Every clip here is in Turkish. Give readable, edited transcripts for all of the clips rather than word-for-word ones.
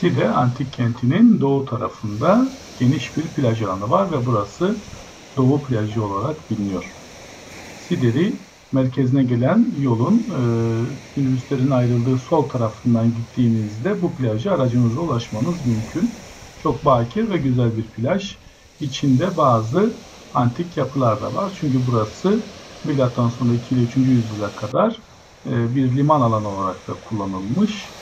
Side antik kentinin doğu tarafında geniş bir plaj alanı var ve burası Doğu plajı olarak biliniyor. Sideri merkezine gelen yolun minibüslerin ayrıldığı sol tarafından gittiğinizde bu plaja aracınızla ulaşmanız mümkün. Çok bakir ve güzel bir plaj. İçinde bazı antik yapılar da var. Çünkü burası milattan sonra 2. ile 3. yüzyıla kadar bir liman alanı olarak da kullanılmış.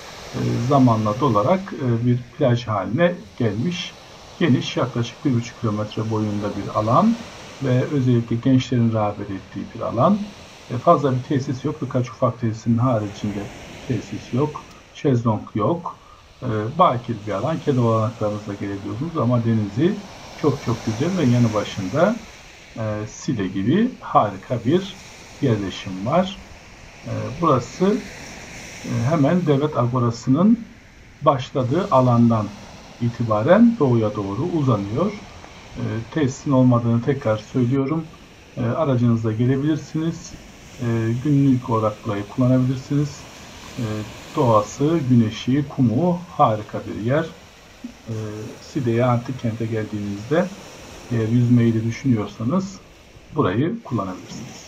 Zamanla dolarak bir plaj haline gelmiş. Geniş, yaklaşık 1,5 kilometre boyunda bir alan ve özellikle gençlerin rağbet ettiği bir alan. Fazla bir tesis yok. Birkaç ufak tesisin haricinde tesis yok. Şezlong yok. Bakir bir alan. Kendi olanaklarınızla gelebiliyorsunuz ama denizi çok çok güzel ve yanı başında Side gibi harika bir yerleşim var. Burası hemen Devlet Agorası'nın başladığı alandan itibaren doğuya doğru uzanıyor. Tesisin olmadığını tekrar söylüyorum. Aracınızla gelebilirsiniz. Günlük olarak burayı kullanabilirsiniz. Doğası, güneşi, kumu harika bir yer. Side'ye, antik kente geldiğinizde eğer yüzmeyi de düşünüyorsanız burayı kullanabilirsiniz.